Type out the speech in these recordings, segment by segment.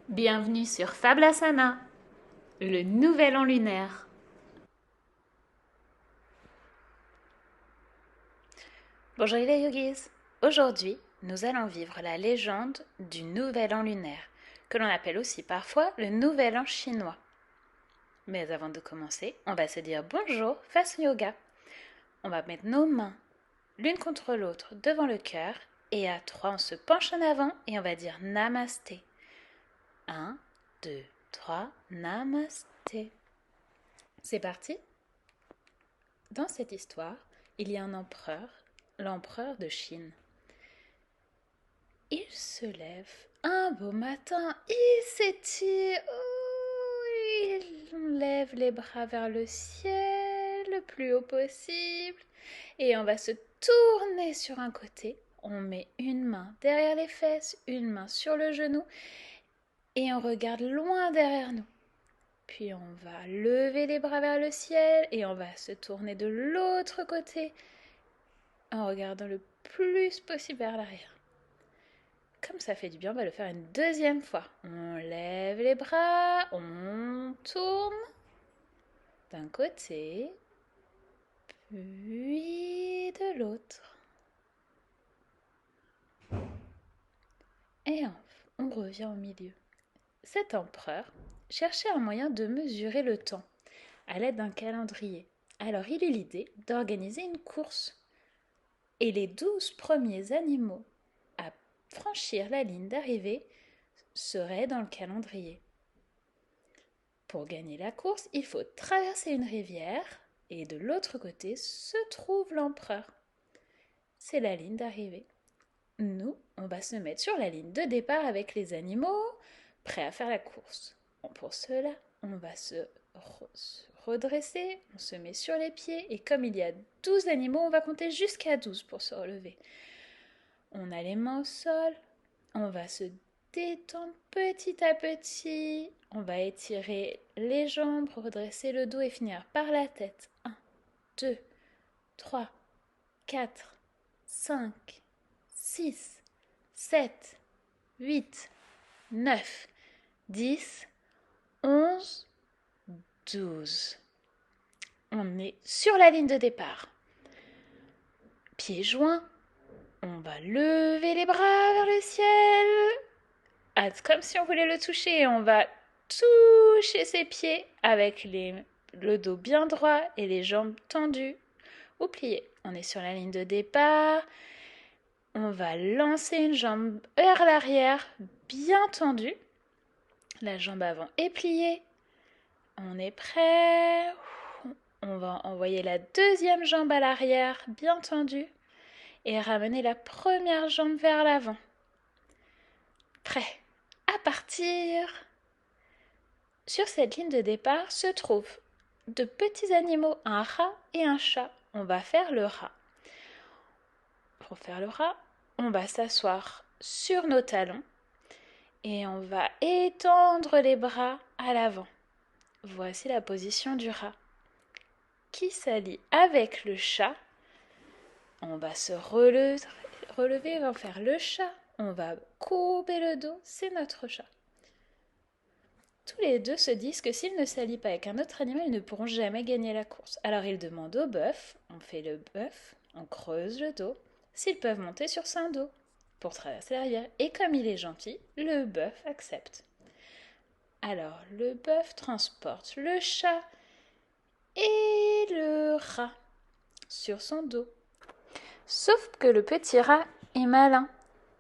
Bienvenue sur Fablasana, le nouvel an lunaire. Bonjour les yogis. Aujourd'hui, nous allons vivre la légende du nouvel an lunaire, que l'on appelle aussi parfois le nouvel an chinois. Mais avant de commencer, on va se dire bonjour façon yoga. On va mettre nos mains l'une contre l'autre devant le cœur et à 3, on se penche en avant et on va dire namasté. 1, 2, 3, namasté. C'est parti. Dans cette histoire, il y a un empereur, l'empereur de Chine. Il se lève un beau matin, il s'étire, il lève les bras vers le ciel le plus haut possible et on va se tourner sur un côté. On met une main derrière les fesses, une main sur le genou et on regarde loin derrière nous. Puis on va lever les bras vers le ciel et on va se tourner de l'autre côté en regardant le plus possible vers l'arrière. Comme ça fait du bien, on va le faire une deuxième fois. On lève les bras, on tourne d'un côté, puis de l'autre. Et on revient au milieu. Cet empereur cherchait un moyen de mesurer le temps à l'aide d'un calendrier. Alors il eut l'idée d'organiser une course. Et les 12 premiers animaux à franchir la ligne d'arrivée seraient dans le calendrier. Pour gagner la course, il faut traverser une rivière et de l'autre côté se trouve l'empereur. C'est la ligne d'arrivée. Nous, on va se mettre sur la ligne de départ avec les animaux prêts à faire la course. Pour cela, on va se redresser, on se met sur les pieds et comme il y a 12 animaux, on va compter jusqu'à 12 pour se relever. On a les mains au sol, on va se détendre petit à petit, on va étirer les jambes, redresser le dos et finir par la tête. 1, 2, 3, 4, 5, 6, 7, 8, 9, 10, 11, 12. On est sur la ligne de départ. Pieds joints. On va lever les bras vers le ciel. Comme si on voulait le toucher. On va toucher ses pieds avec le dos bien droit et les jambes tendues ou pliées. On est sur la ligne de départ. On va lancer une jambe vers l'arrière, bien tendue. La jambe avant est pliée. On est prêt. On va envoyer la deuxième jambe à l'arrière, bien tendue. Et ramener la première jambe vers l'avant. Prêt à partir. Sur cette ligne de départ se trouvent de petits animaux, un rat et un chat. On va faire le rat. Pour faire le rat, on va s'asseoir sur nos talons et on va étendre les bras à l'avant. Voici la position du rat qui s'allie avec le chat. On va se relever, on va faire le chat. On va courber le dos, c'est notre chat. Tous les deux se disent que s'ils ne s'allient pas avec un autre animal, ils ne pourront jamais gagner la course. Alors ils demandent au bœuf, on fait le bœuf, on creuse le dos, s'ils peuvent monter sur son dos pour traverser la rivière. Et comme il est gentil, le bœuf accepte. Alors le bœuf transporte le chat et le rat sur son dos. Sauf que le petit rat est malin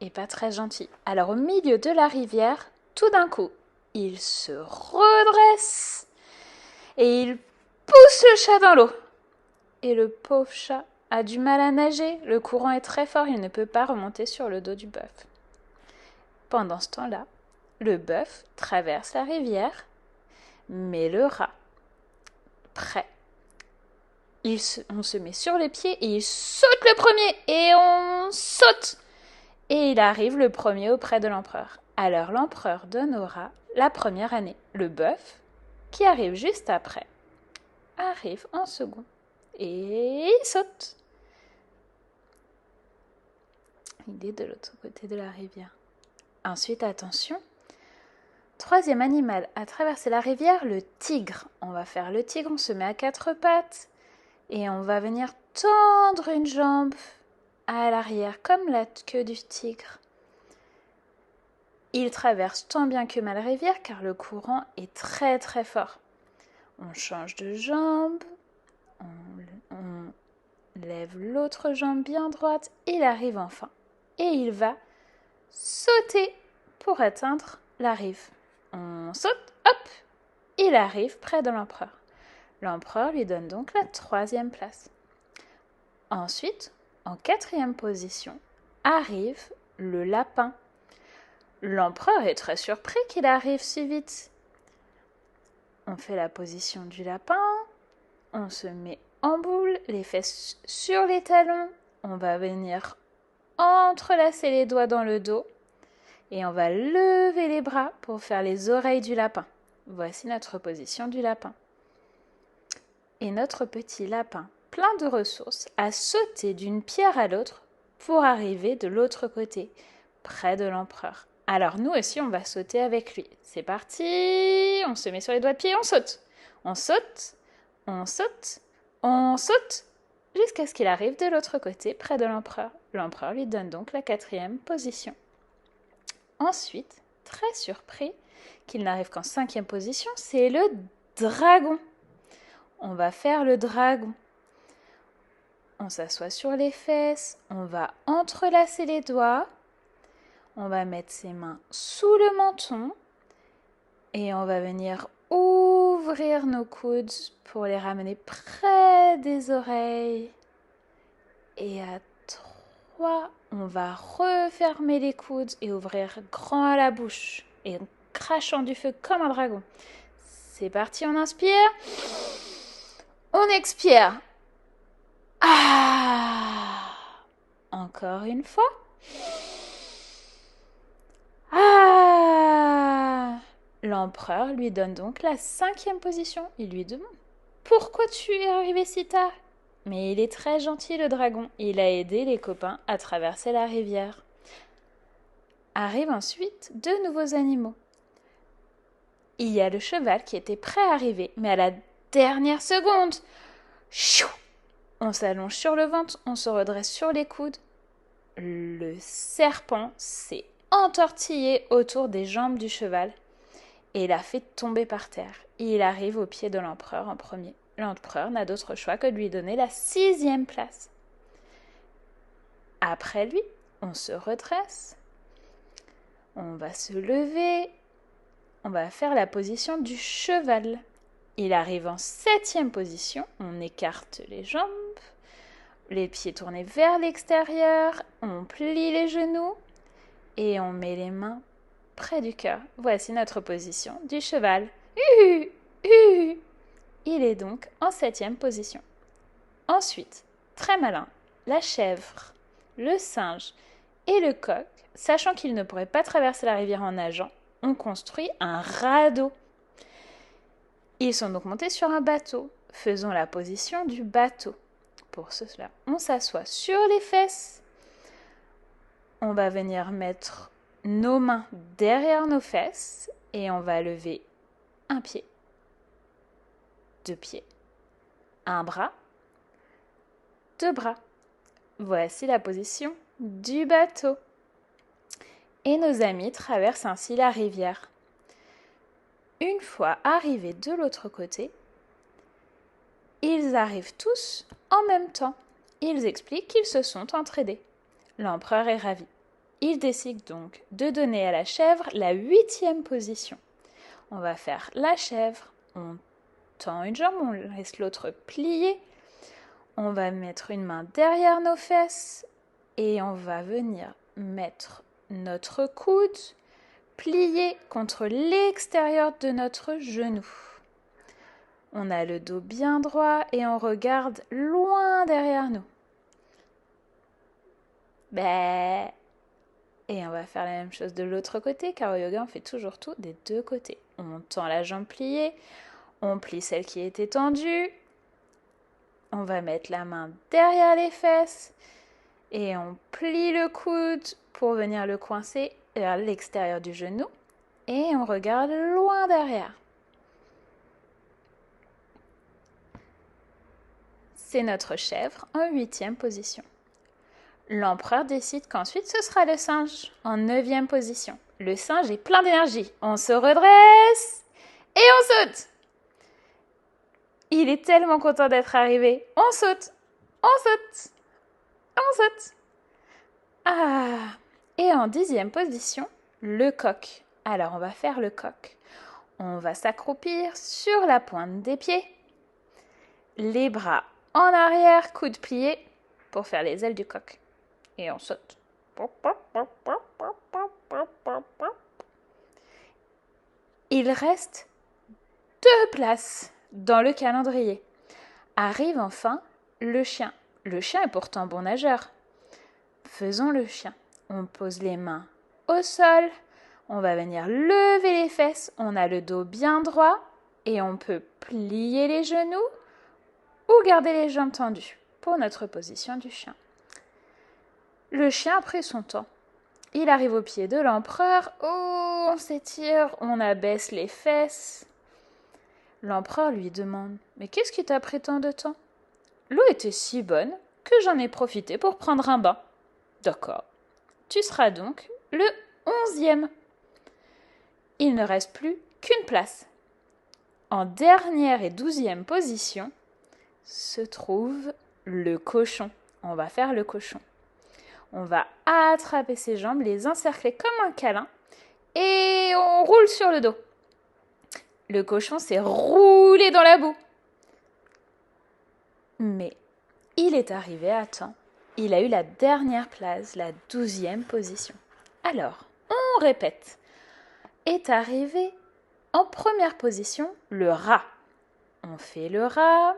et pas très gentil. Alors au milieu de la rivière, tout d'un coup, il se redresse et il pousse le chat dans l'eau. Et le pauvre chat a du mal à nager, le courant est très fort, il ne peut pas remonter sur le dos du bœuf. Pendant ce temps-là, le bœuf traverse la rivière, mais le rat, prêt. On se met sur les pieds et il saute le premier et on saute. Et il arrive le premier auprès de l'empereur. Alors l'empereur donne au rat la première année. Le bœuf, qui arrive juste après, arrive en second. Et il saute. Il est de l'autre côté de la rivière. Ensuite, attention, troisième animal à traverser la rivière, le tigre. On va faire le tigre, on se met à quatre pattes et on va venir tendre une jambe à l'arrière comme la queue du tigre. Il traverse tant bien que mal la rivière car le courant est très très fort. On change de jambe, on lève l'autre jambe bien droite, il arrive enfin. Et il va sauter pour atteindre la rive. On saute, hop, il arrive près de l'empereur. L'empereur lui donne donc la troisième place. Ensuite, en quatrième position, arrive le lapin. L'empereur est très surpris qu'il arrive si vite. On fait la position du lapin, on se met en boule, les fesses sur les talons, on va venir entrelacer les doigts dans le dos et on va lever les bras pour faire les oreilles du lapin. Voici notre position du lapin. Et notre petit lapin, plein de ressources, a sauté d'une pierre à l'autre pour arriver de l'autre côté, près de l'empereur. Alors nous aussi, on va sauter avec lui. C'est parti, on se met sur les doigts de pied, on saute. On saute, on saute, on saute, jusqu'à ce qu'il arrive de l'autre côté, près de l'empereur. L'empereur lui donne donc la quatrième position. Ensuite, très surpris qu'il n'arrive qu'en cinquième position, c'est le dragon. On va faire le dragon. On s'assoit sur les fesses, on va entrelacer les doigts, on va mettre ses mains sous le menton et on va venir ouvrir nos coudes pour les ramener près des oreilles. Et à 3, on va refermer les coudes et ouvrir grand la bouche et en crachant du feu comme un dragon. C'est parti, on inspire, on expire. Ah! Encore une fois. Ah! L'empereur lui donne donc la cinquième position. Il lui demande « Pourquoi tu es arrivé si tard ?» Mais il est très gentil, le dragon. Il a aidé les copains à traverser la rivière. Arrivent ensuite deux nouveaux animaux. Il y a le cheval qui était prêt à arriver, mais à la dernière seconde, chou, on s'allonge sur le ventre, on se redresse sur les coudes. Le serpent s'est entortillé autour des jambes du cheval et l'a fait tomber par terre. Il arrive au pied de l'empereur en premier. L'empereur n'a d'autre choix que de lui donner la 6e place. Après lui, on se redresse, on va se lever, on va faire la position du cheval. Il arrive en 7e position, on écarte les jambes, les pieds tournés vers l'extérieur, on plie les genoux et on met les mains près du cœur. Voici notre position du cheval. Il est donc en 7e position. Ensuite, très malin, la chèvre, le singe et le coq, sachant qu'ils ne pourraient pas traverser la rivière en nageant, ont construit un radeau. Ils sont donc montés sur un bateau. Faisons la position du bateau. Pour cela, on s'assoit sur les fesses. On va venir mettre nos mains derrière nos fesses et on va lever un pied, 2 pieds, un bras, 2 bras. Voici la position du bateau. Et nos amis traversent ainsi la rivière. Une fois arrivés de l'autre côté, ils arrivent tous en même temps. Ils expliquent qu'ils se sont entraidés. L'empereur est ravi. Il décide donc de donner à la chèvre la 8e position. On va faire la chèvre, on tend une jambe, on laisse l'autre plier. On va mettre une main derrière nos fesses et on va venir mettre notre coude plié contre l'extérieur de notre genou. On a le dos bien droit et on regarde loin derrière nous. Bah. Et on va faire la même chose de l'autre côté, car au yoga, on fait toujours tout des deux côtés. On tend la jambe pliée, on plie celle qui était tendue, on va mettre la main derrière les fesses et on plie le coude pour venir le coincer vers l'extérieur du genou. et on regarde loin derrière. C'est notre chèvre en 8e position. L'empereur décide qu'ensuite ce sera le singe en 9e position. Le singe est plein d'énergie. On se redresse et on saute. Il est tellement content d'être arrivé. On saute, on saute, on saute. Ah! Et en 10e position, le coq. Alors on va faire le coq. On va s'accroupir sur la pointe des pieds. Les bras en arrière, coudes pliés pour faire les ailes du coq. Et on saute. Il reste 2 places dans le calendrier. Arrive enfin le chien. Le chien est pourtant bon nageur. Faisons le chien. On pose les mains au sol. On va venir lever les fesses. On a le dos bien droit. Et on peut plier les genoux ou garder les jambes tendues pour notre position du chien. Le chien a pris son temps. Il arrive au pied de l'empereur. Oh, on s'étire, on abaisse les fesses. L'empereur lui demande « Mais qu'est-ce qui t'a pris tant de temps ?»« L'eau était si bonne que j'en ai profité pour prendre un bain. »« D'accord. Tu seras donc le 11e. » Il ne reste plus qu'une place. En dernière et 12e position se trouve le cochon. On va faire le cochon. On va attraper ses jambes, les encercler comme un câlin et on roule sur le dos. Le cochon s'est roulé dans la boue. Mais il est arrivé à temps. Il a eu la dernière place, la 12e position. Alors, on répète. Est arrivé en première position le rat. On fait le rat,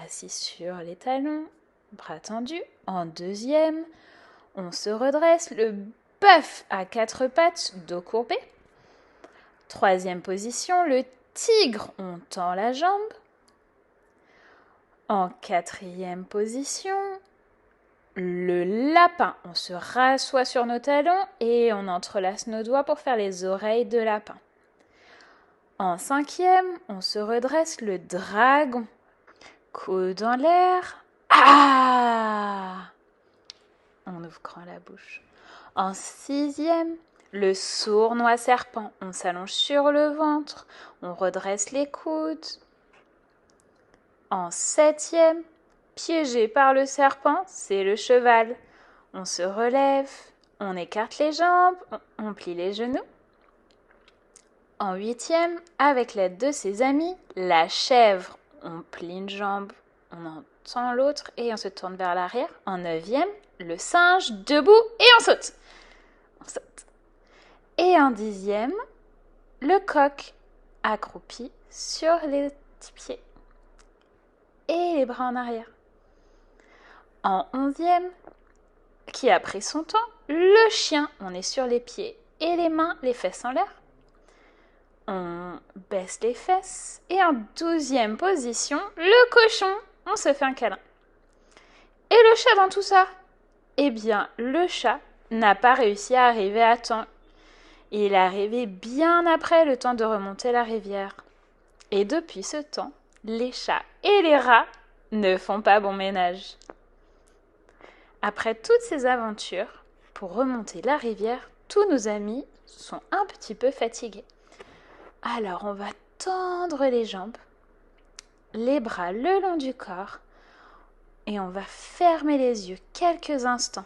assis sur les talons, bras tendus. En deuxième, on se redresse, le bœuf à 4 pattes, dos courbé. Troisième position, le tigre, on tend la jambe. En 4e position, le lapin, on se rassoit sur nos talons et on entrelace nos doigts pour faire les oreilles de lapin. En 5e, on se redresse, le dragon, coude en l'air. Ah! On ouvre grand la bouche. En 6e, le sournois serpent. On s'allonge sur le ventre, on redresse les coudes. En 7e, piégé par le serpent, c'est le cheval. On se relève, on écarte les jambes, on plie les genoux. En 8e, avec l'aide de ses amis, la chèvre. On plie une jambe, on entend l'autre et on se tourne vers l'arrière. En 9e, le singe debout et on saute. On saute. Et en 10e, le coq accroupi sur les petits pieds et les bras en arrière. En 11e, qui a pris son temps, le chien. On est sur les pieds et les mains, les fesses en l'air. On baisse les fesses. Et en 12e position, le cochon. On se fait un câlin. Et le chat dans tout ça? Eh bien, le chat n'a pas réussi à arriver à temps. Il est arrivé bien après le temps de remonter la rivière. Et depuis ce temps, les chats et les rats ne font pas bon ménage. Après toutes ces aventures, pour remonter la rivière, tous nos amis sont un petit peu fatigués. Alors on va tendre les jambes, les bras le long du corps et on va fermer les yeux quelques instants.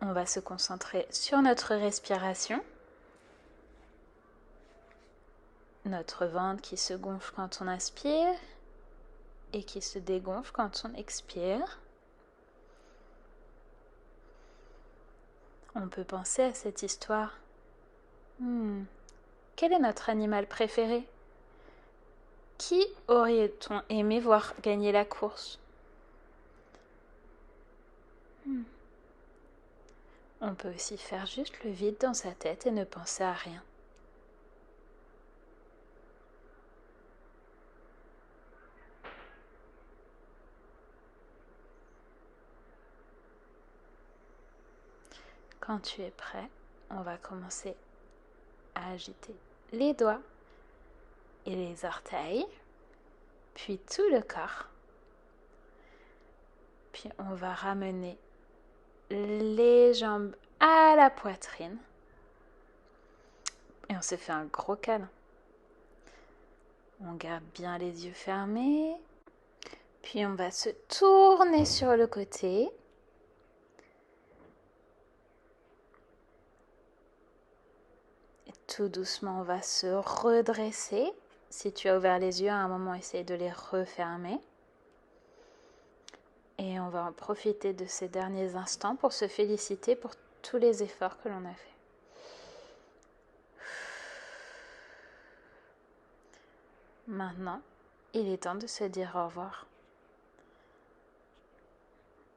On va se concentrer sur notre respiration, notre ventre qui se gonfle quand on inspire et qui se dégonfle quand on expire. On peut penser à cette histoire. Quel est notre animal préféré? Qui aurait-on aimé voir gagner la course? On peut aussi faire juste le vide dans sa tête et ne penser à rien. Quand tu es prêt, on va commencer à agiter les doigts et les orteils, puis tout le corps. Puis on va ramener les jambes à la poitrine. Et on se fait un gros câlin. On garde bien les yeux fermés. Puis on va se tourner sur le côté. Et tout doucement, on va se redresser. Si tu as ouvert les yeux à un moment, essaye de les refermer. Et on va en profiter de ces derniers instants pour se féliciter pour tous les efforts que l'on a fait. Maintenant, il est temps de se dire au revoir.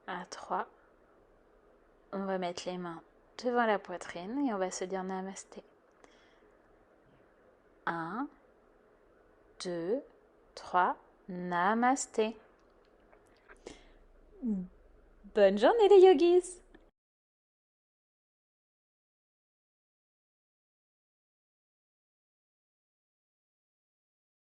À 3, on va mettre les mains devant la poitrine et on va se dire namasté. 1, 2, 3, namasté. Bonne journée les yogis!